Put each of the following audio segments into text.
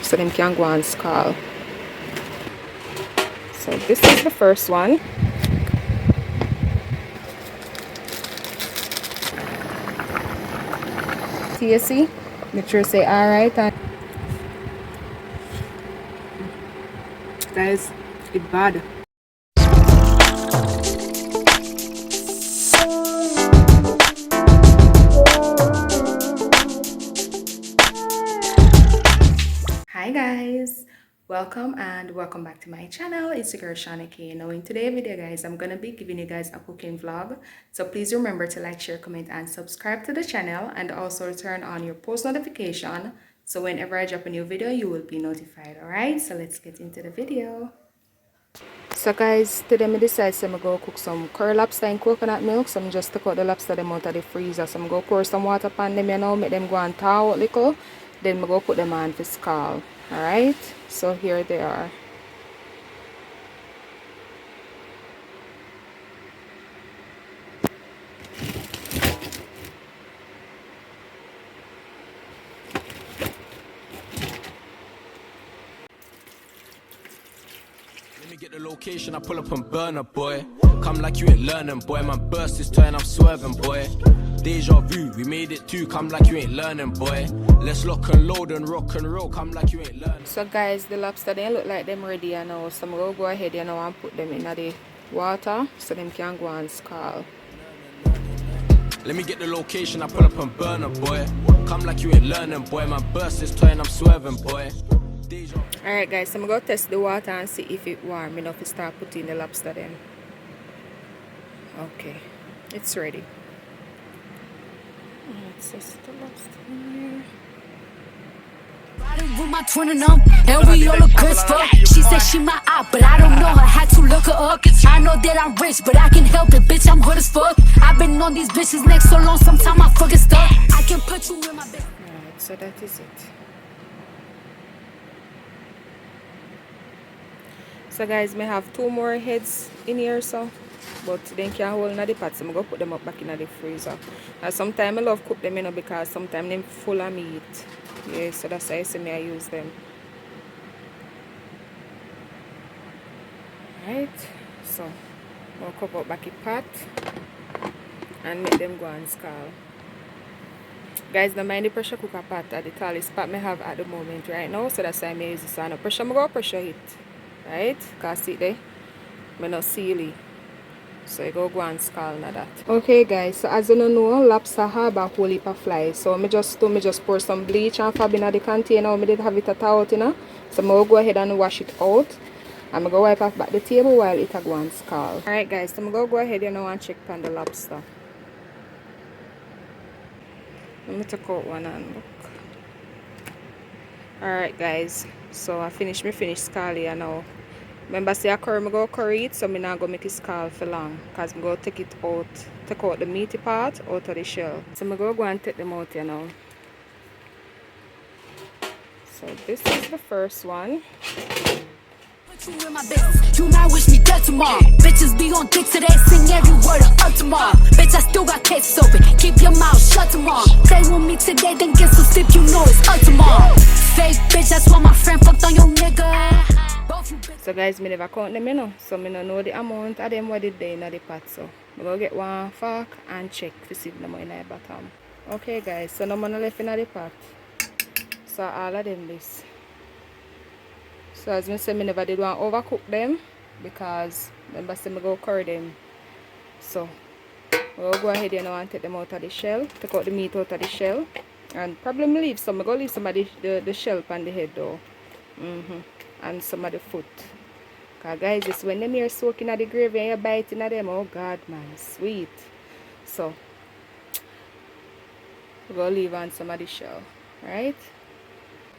so them can go and scald. So this is the first one. TSC, make sure say alright. Guys, it's bad. Hi guys, welcome back to my channel. It's your girl Shana K. Now in today's video guys, I'm gonna be giving you guys a cooking vlog, so please remember to like, share, comment and subscribe to the channel, and also turn on your post notification so whenever I drop a new video you will be notified. Alright, so let's get into the video. So guys, today I decided I'm going to cook some curry lobster in coconut milk. So I'm just took out the lobster them out of the freezer. So I'm going to pour some water on them, you know, make them go and thaw out a little. Then I'm going to put them on for scald. Alright, so here they are. Let me get the location, I pull up and burn up, boy. Come like you ain't learning, boy. My burst is turn, I'm swerving, boy. Deja vu, we made it too. Come like you ain't learning, boy. Let's lock and load and rock and roll. Come like you ain't learning. So guys, the lobster they look like them ready, you know. So I'm going to go ahead, you know, and put them in the water so them can go and scald. Let me get the location, I pull up and burn up, boy. Come like you ain't learning, boy. My burst is turn, I'm swerving, boy. Alright guys, so I'm going to test the water and see if it's warm enough to start putting the lobster then. Okay, it's ready. Let's test the lobster in here. Riding with my twin and we all look good as fuck. She said she my op, but I don't know her, had to look her up. I know that I'm rich, but I can help it, bitch, I'm good as fuck. I've been on these bitches' necks so long, sometimes I fucking stuck. I can put you in my bed. Alright, so that is it. So guys, may have 2 more heads in here, so but they can't hold in the pot, so I'm going to put them up back in the freezer. And sometimes I love cook them, you know, because sometimes they're full of meat. Yeah, so that's why I say I use them. Alright, so I'll cover up back the pot and make them go and scald. Guys, don't mind the pressure cooker pot at the tallest pot I have at the moment right now, so that's why I use this on. Pressure, I'm going to pressure it. Right? Because see there, I'm not sealy. So I go and scald na that. Okay guys, so as you know, lobster have a whole heap of flies. So I just pour some bleach and fab in the container. I did have it out, you know. So I'm going to go ahead and wash it out. I'm going to wipe off back the table while it go and scald. Alright guys, so I'm going to go ahead, you know, and check on the lobster. Let me take out one and look. Alright guys, so I finished scalding now. Remember say I go curry it, so I'm not going to make it scald for long. Because I'm going to take out the meaty part out of the shell. So I'm going to go and take them out, you know. So this is the first one. You in my business, you might wish me dead tomorrow. Bitches be on dick today, sing every word of up tomorrow. Bitch, I still got cases open, keep your mouth shut tomorrow. Play with me today, then get some sleep, you know it's up tomorrow. Fake bitch, that's why my friend fucked on your nigga. So guys, me never count them, you know. So me don't know the amount of them what did they in the pot. So I'm going to get one fork and check to see if them are in the bottom. Okay guys, so no more left in the pot. So all of them this. So as I said, I never did want to overcook them because remember I go curry them. So we'll go ahead, you know, and take them out of the shell. Take out the meat out of the shell. And probably leave some. I'm going to leave some of the shell on the head though. And some of the foot. Because guys, this when them here soaking at the gravy and you bite in them, oh god man, sweet. So we're going to leave on some of the shell. Right?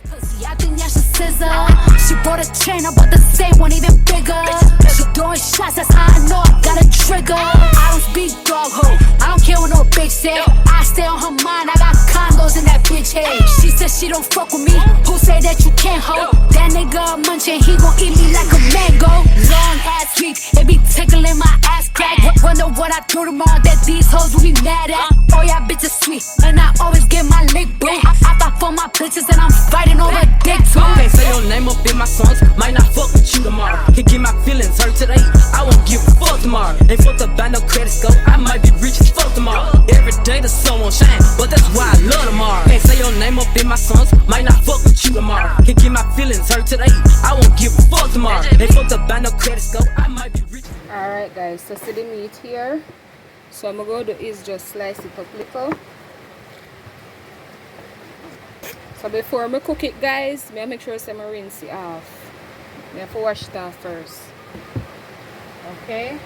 Pussy, I think that's a scissor. She bought a chain, I bought the same one, even bigger. She throwing shots, that's how I know I got a trigger. I don't speak dog ho, I don't care what no bitch say. I stay on her mind, I got condos in that bitch head. She said she don't fuck with me, who say that you can't hold? That nigga munching, he gon' eat me like a mango. Long ass week, it be tickling my ass crack. Wonder what I do tomorrow that these hoes will be mad at. Oh yeah, bitch is sweet, and I always get my lick boo. I fight for my bitches and I'm fighting over dick too. Alright guys, so see the meat here. So I'm going to do is just slice it up little. So before I cook it guys, I make sure I rinse it off. I have to wash it off first. Okay?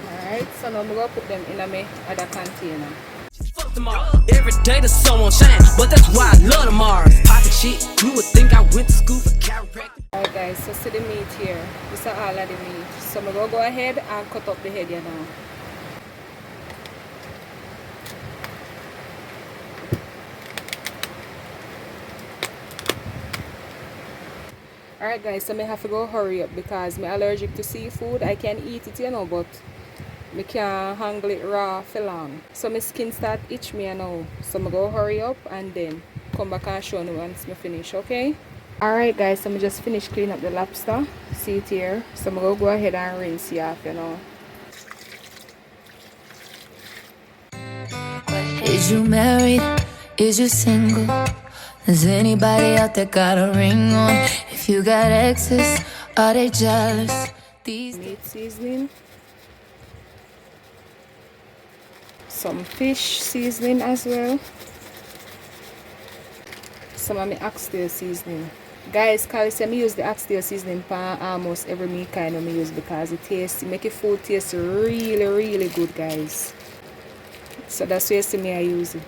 Alright, so now I'm going to put them in my other container. Fuck them all. Every day the sun won't shine, but that's why I love the Mars. Poppin' shit, you would think I went to school for chiropractic. Alright guys, so see the meat here. This is all of the meat. So I'm going to go ahead and cut up the head here now. Alright guys, so I have to go hurry up because I'm allergic to seafood. I can eat it, you know, but I can't handle it raw for long. So my skin start itch me now. So I'm go hurry up and then come back and show you once I finish, okay? Alright guys, so I just finished cleaning up the lobster. See it here. So I'm going to go ahead and rinse it off, you know. Is you married? Is you single? Does anybody out there got a ring on? If you got exes, are they jealous? These meat seasoning. Some fish seasoning as well. Some of my oxtail seasoning. Guys, cause I use the oxtail seasoning for almost every meat kind of me use because it tastes, make your food taste really good guys. So that's why you see me I use it.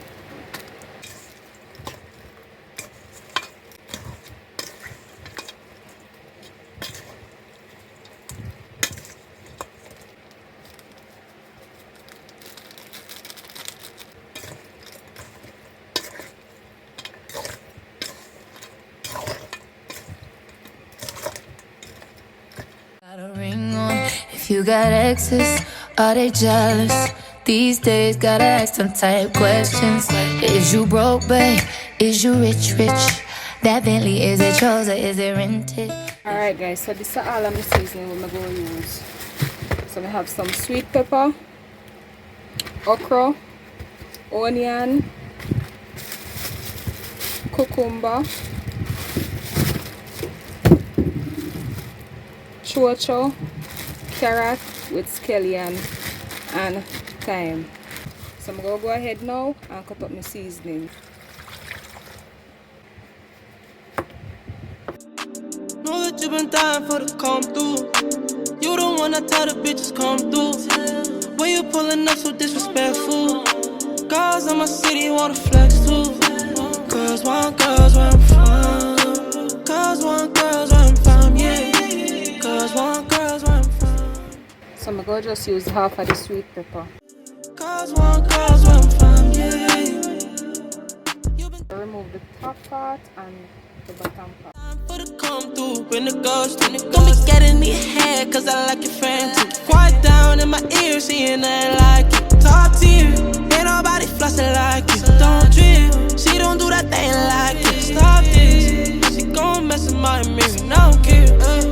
got a ring on. If you got exes, are they jealous? These days, gotta ask them type questions. Is you broke, babe? Is you rich? That Bentley, is it yours or is it rented? Alright guys, so this is all of my seasoning I'm going to use. So I have some sweet pepper, okra, onion, cucumber, chocho, carrot with scallion and thyme. So I'm going to go ahead now and cut up my seasoning. Know that you been dying for the come through. You don't wanna tell the bitches come through. When you pulling up so disrespectful. Girls in my city wanna flex too. Girls want girls where I'm from. Girls want girls where I'm from, yeah. Girls want girls where I'm from. So I'm going to just use half of the sweet pepper. Girls want girls where I'm from, yeah. Remove the top part and the bottom part. For the come through, when the ghost, don't be getting in your head, cause I like your friend too. Quiet down in my ear, seeing nothing like it. Talk to you, ain't nobody flossing like you. Don't trip, she don't do that thing like it. Stop this, she gon' mess with my mirror, I don't care.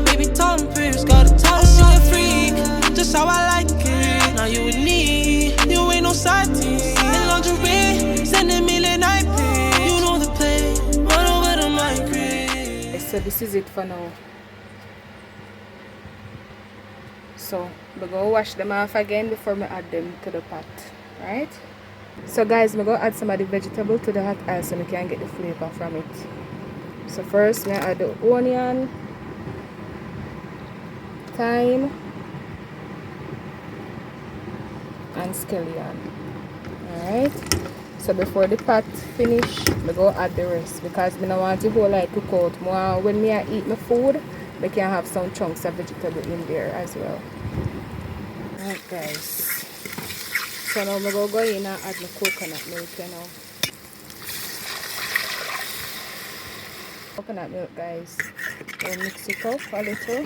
Baby, tell them Pierce, got a talk, she a freak, just how I like it. Now you with me, you ain't no side team. In lingerie, sending me the night pic. You know the play, run over to my crib. So this is it for now. So we're going to wash them off again before we add them to the pot, right? So guys, we're going to add some of the vegetable to the hot oil so we can get the flavor from it. So first we add the onion, thyme and scallion. Alright, so before the pot finish, we go add the rest because I don't want to go like cook out more. When I eat my food, I can have some chunks of vegetable in there as well. Alright guys, so now I'm going to go in and add my coconut milk, you know. Coconut milk guys, we'll mix it up a little.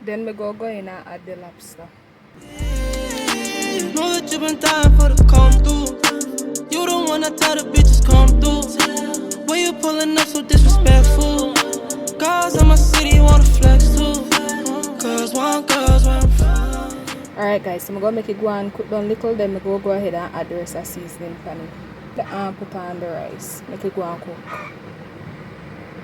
Then we go in and add the lobster. Know that you been dying for the come through. You don't wanna tell the bitches come through. When you pulling up so disrespectful. Girls in my city wanna flex too. Girls want girls where I'm from. Alright guys, so I'm going to make it go and cook down little. Then we go ahead and add the rest of seasoning for it. Put on the rice. Make it go and cook.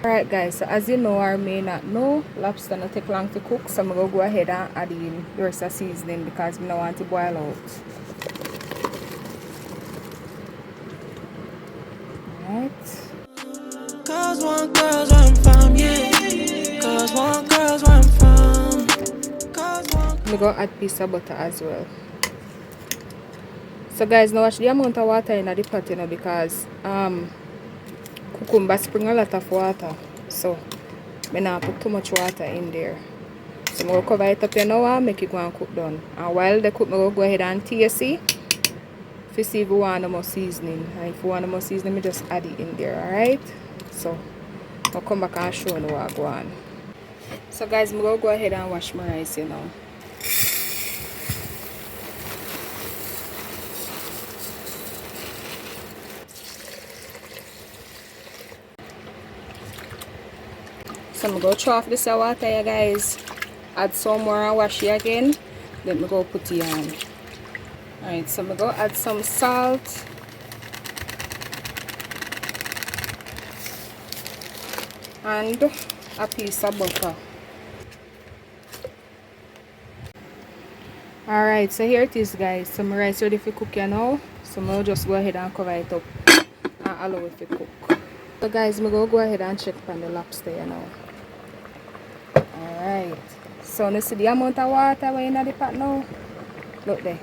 Alright guys, so as you know or may not know, lobster not take long to cook, so I'm going to go ahead and add in the rest of seasoning because I don't want to boil out. Alright. Cause one girl's where I'm from, yeah. Cause one girl's where I'm from. I'm going to add a piece of butter as well. So guys, now watch the amount of water in the pot, you know, because cucumber spring a lot of water. So I not put too much water in there. So I'm going to cover it up, you know, and make it go and cook down. And while they cook, I'm going to go ahead and taste it to see if we want more seasoning. And if we want more seasoning, I just add it in there, alright? So I'll come back and show you what I go on. So guys, I'm going to go ahead and wash my rice, you know. So I'm going to throw off this water here, guys. Add some more and wash it again. Then I'm going to put it on. Alright, so I'm going to add some salt. And a piece of butter. Alright, so here it is, guys. So my rice ready for cook now. So I'll just go ahead and cover it up and allow it to cook. So guys, I'm going to go ahead and check on the lobster, you know. Alright, so you see the amount of water in the pot now? Look there.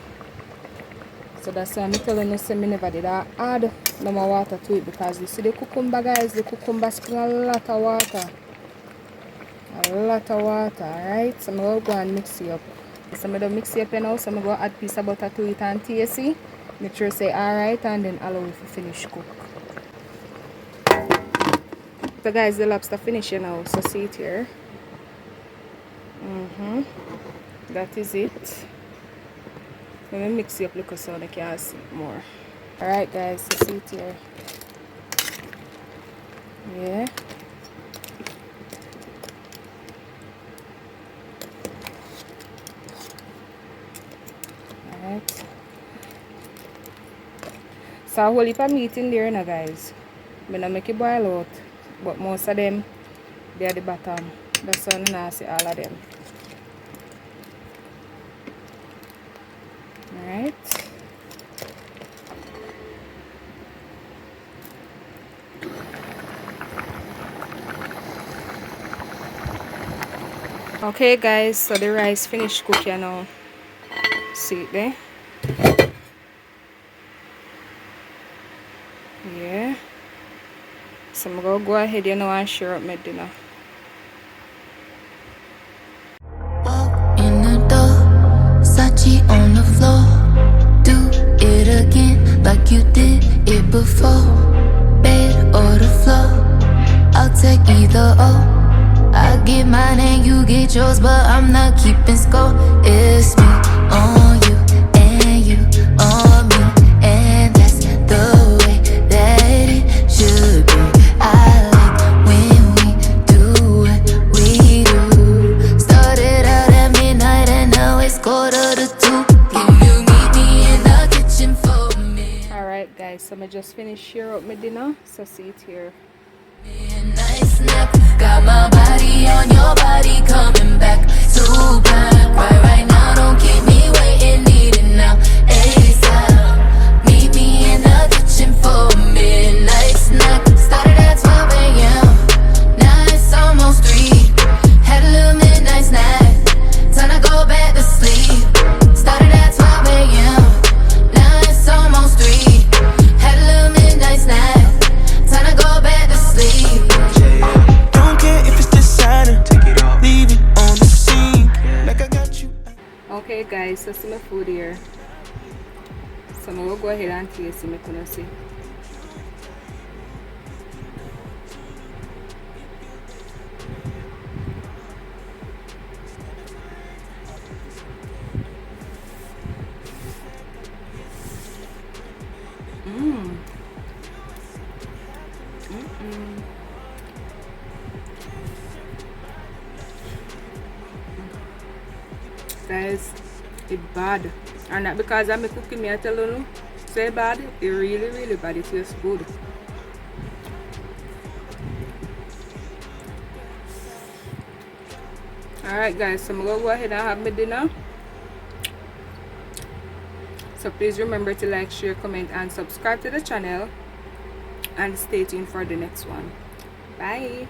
So that's why I'm telling you, I never did add no more water to it because you see the cucumber, guys, the cucumber spring a lot of water. A lot of water, alright? So I'm going to go and mix it up. So I'm going to mix it up now, so I'm going to add a piece of butter to it and taste it. Make sure say alright and then allow it to finish cook. So guys, the lobster finished now, so see it here. That is it. Let me mix it up look so I can see more. Alright guys, so see it here. Yeah. Alright. So a whole heap of meat in there now, guys. I'm gonna make it boil out, but most of them they are the bottom. That's why I'm not see all of them. Alright. Okay guys, so the rice finished cooking now. See it there? Yeah. So I'm gonna go ahead, you know, and share up my dinner. In the door, Sachi on the floor. Do it again like you did it before. Bed or the floor, I'll take either or. I get mine and you get yours, but I'm not keeping score. It's me on you and you on me, and that's the way that it should be. I like when we do what we do. Started out at midnight and now it's 1:45. Can you meet me in the kitchen for me? Alright guys, so I just finished share up my dinner. So see it here. Nice nap, got my body on your body coming back. Too bad, right now, don't keep me waiting, need it now. ASAP, meet me in the kitchen for a midnight snack. Started at 12 a.m., now it's almost 3. Had a little midnight snack, time to go back to sleep. Started at 12 a.m., now it's almost 3. Had a little midnight snack, time to go back to sleep. Don't care if it's designer, leave it on the scene. Like I got you. Okay guys, so see my food here. So I'm gonna go ahead and taste it, gonna see. Guys, it's bad, and not because I'm cooking, me I tell you, say bad, it really bad. It tastes good. Alright guys, so I'm gonna go ahead and have my dinner. So please remember to like, share, comment and subscribe to the channel, and stay tuned for the next one. Bye.